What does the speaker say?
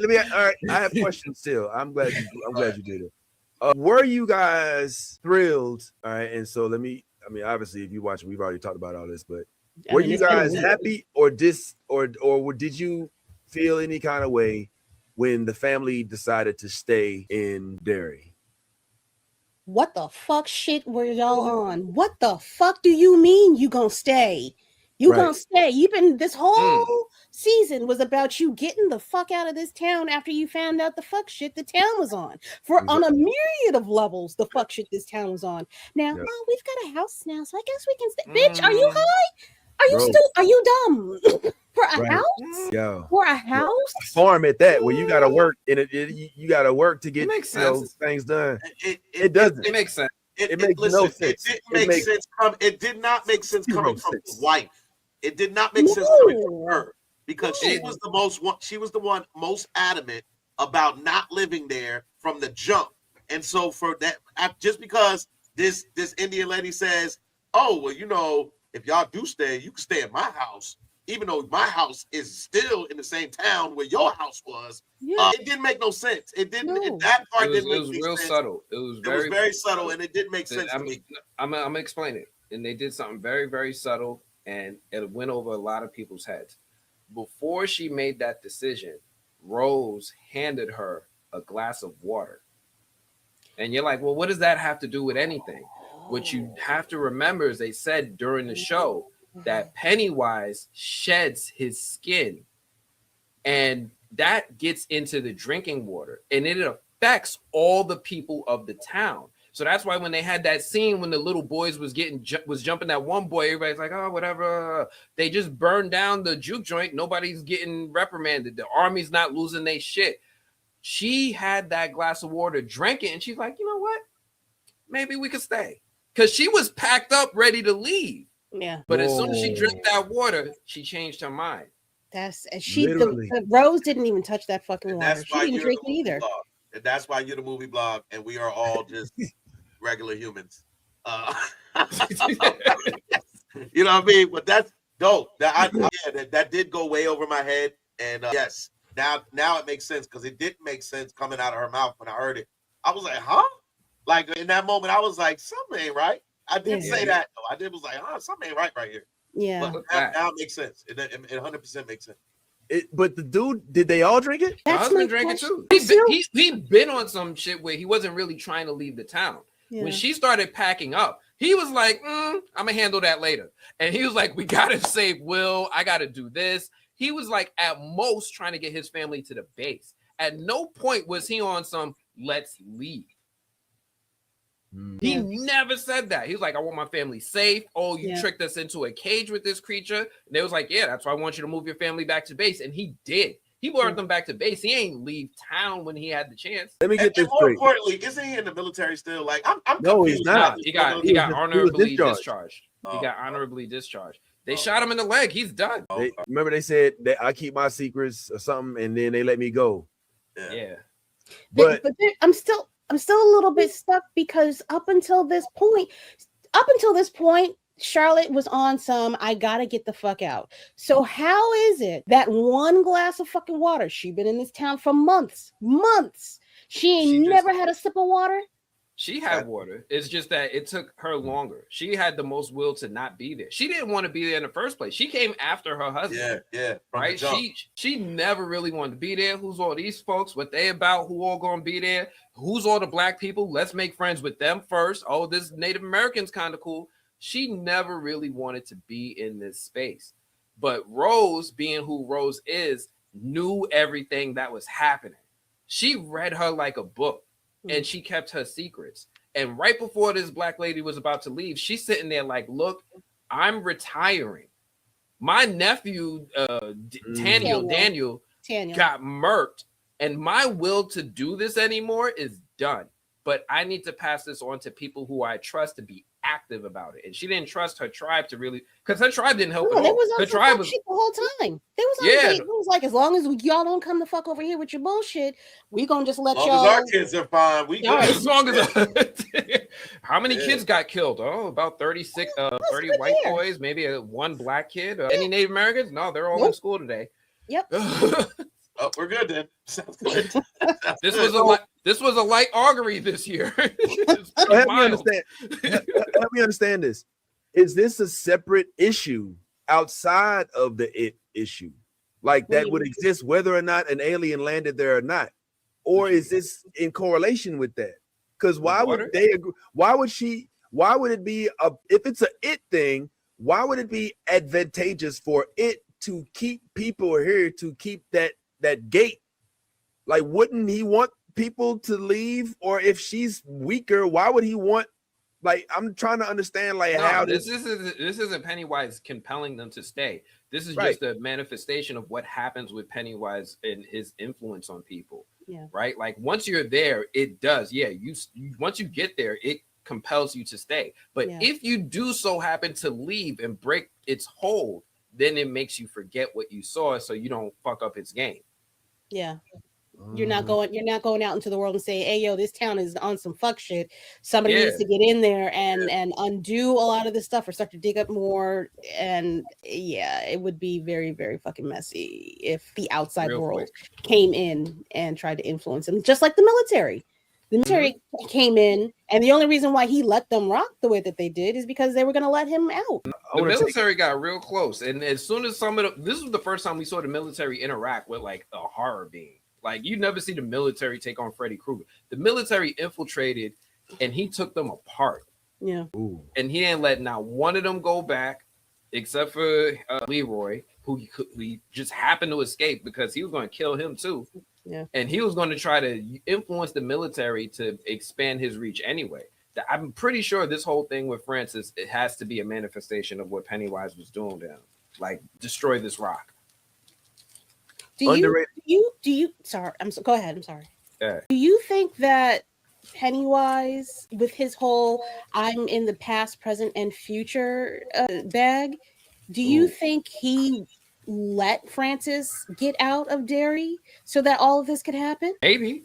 Let me. All right, I have questions still. I'm glad you did it. Were you guys thrilled? All right, and so let me. I mean, obviously, if you watch, we've already talked about all this, but I were mean, you it's been a guys week. happy or did you feel any kind of way when the family decided to stay in Derry? What the fuck shit were y'all on? What the fuck do you mean you gonna stay? You Right. gonna stay? You been this Mm. whole season was about you getting the fuck out of this town after you found out the fuck shit the town was on. For on a Exactly. myriad of levels, the fuck shit this town was on. Now, Yep. oh, we've got a house now, so I guess we can stay. Bitch, are you Mm. high? Are you Bro. still? Are you dumb? For a Right. house? Mm. Yo. For a Yeah. house? Farm at that where you gotta work and you gotta work to It get makes sense. things done. It It it it doesn't. It makes sense. It makes no listen, it sense. didn't It make makes sense it did not make sense zero coming from the sense. wife. It did not make sense coming from No. her because she was No. the she was the one most adamant about not living there from the jump. And so for that, just because this Indian lady says, "Oh, well, if y'all do stay, you can stay at my house," even though my house is still in the same town where your house was, Yeah. it didn't make no sense. It didn't. No. That It part was didn't it make was any real sense. subtle. It was It was very very subtle, and it didn't make sense I to mean, me. I'm gonna explain it. And they did something very, very subtle, and it went over a lot of people's heads. Before she made that decision, Rose handed her a glass of water. And you're like, well, what does that have to do with anything? What you have to remember is they said during the show that Pennywise sheds his skin, and that gets into the drinking water, and it affects all the people of the town. So that's why when they had that scene when the little boys was jumping that one boy, everybody's like, oh, whatever. They just burned down the juke joint. Nobody's getting reprimanded. The army's not losing their shit. She had that glass of water, drank it, and she's like, you know what? Maybe we could stay. Because she was packed up, ready to leave. Yeah. But as soon as she drank Whoa. that water, she changed her mind. That's Literally. the Rose didn't even touch that fucking And water. that's She why didn't you're drink the it movie either. blog. And that's why you're the movie blog, and we are all just regular humans. You know what I mean? But that's dope. That did go way over my head. And yes, now it makes sense because it didn't make sense coming out of her mouth when I heard it. I was like, huh? Like in that moment, I was like, something ain't right. I did Yeah. say that though. I did was like, something ain't right here. Yeah. But now it makes sense. It 100% makes sense. But the dude, did they all drink it? The That's my husband drank it question. too. He been on some shit where he wasn't really trying to leave the town. Yeah. When she started packing up, he was like, I'm gonna handle that later. And he was like, we gotta save Will. I gotta do this. He was like at most trying to get his family to the base. At no point was he on some let's leave. He never said that. He was like, I want my family safe. Oh, you tricked us into a cage with this creature. And they was like, yeah, that's why I want you to move your family back to base. And he did. He brought them back to base. He ain't leave town when he had the chance. Let me get this And more straight. importantly, isn't he in the military still? Like I'm No, he's confused. not. He got He was honorably discharged. discharged. He Oh, got honorably discharged. They shot him in the leg. He's done. Remember they said that I keep my secrets or something, and then they let me go. Yeah. But I'm still a little bit stuck because up until this point, Charlotte was on some I gotta get the fuck out. So how is it that one glass of fucking water, she been in this town for months, she ain't never had a sip of water? She had water. It's just that it took her longer. She had the most will to not be there. She didn't want to be there in the first place. She came after her husband. Yeah. Right? She never really wanted to be there. Who's all these folks? What they about? Who all gonna be there? Who's all the black people? Let's make friends with them first. Oh, this Native American's kind of cool. She never really wanted to be in this space. But Rose, being who Rose is, knew everything that was happening. She read her like a book. And she kept her secrets. And right before this black lady was about to leave, she's sitting there like, look, I'm retiring. My nephew, Daniel, got murked. And my will to do this anymore is done. But I need to pass this on to people who I trust to be active about it. And she didn't trust her tribe to really, because her tribe didn't help at all. Was Her tribe was shit the whole time. They was on it was like, as long as y'all don't come the fuck over here with your bullshit, we gonna just let y'all. As long as our kids are fine, we good. As long as how many kids got killed? Oh, about 36, 30 white boys, maybe one black kid. Any Native Americans? No, they're all in school today. Yep. Oh, we're good then. Sounds good. This was a light augury this year. It's So pretty help me mild. understand. Help me understand this. Is this a separate issue outside of the it issue, like What do that you would mean? exist whether or not an alien landed there or not, or is this in correlation with that? Because why water? would they agree? Why would she? Why would it be a? If it's a it thing, why would it be advantageous for it to keep people here, to keep that gate? Like, wouldn't he want people to leave? Or if she's weaker, why would he want? Like, I'm trying to understand, like, No, how this isn't Pennywise compelling them to stay. This is Right. just a manifestation of what happens with Pennywise and his influence on people. Yeah. Right. Like once you're there, it does. Yeah. You once you get there, it compels you to stay. But Yeah. if you do so happen to leave and break its hold, then it makes you forget what you saw, so you don't fuck up its game. Yeah. You're not going out into the world and saying, hey, yo, this town is on some fuck shit. Somebody Yeah. needs to get in there and undo a lot of this stuff or start to dig up more. And yeah, it would be very, very fucking messy if the outside Real world quick. came in and tried to influence them, just like the military. The military came in, and the only reason why he let them rock the way that they did is because they were going to let him out. The military got real close, and as soon as this was the first time we saw the military interact with like a horror being. Like you never see the military take on Freddy Krueger. The military infiltrated, and he took them apart. Yeah. Ooh. And he didn't let not one of them go back, except for Leroy, who he just happened to escape because he was going to kill him too. Yeah. And he was going to try to influence the military to expand his reach anyway. I'm pretty sure this whole thing with Francis, it has to be a manifestation of what Pennywise was doing to him. Like, destroy this rock. Do you sorry, go ahead. I'm sorry. Yeah. Do you think that Pennywise, with his whole I'm in the past, present, and future bag, do you think he let Francis get out of Derry so that all of this could happen? Maybe.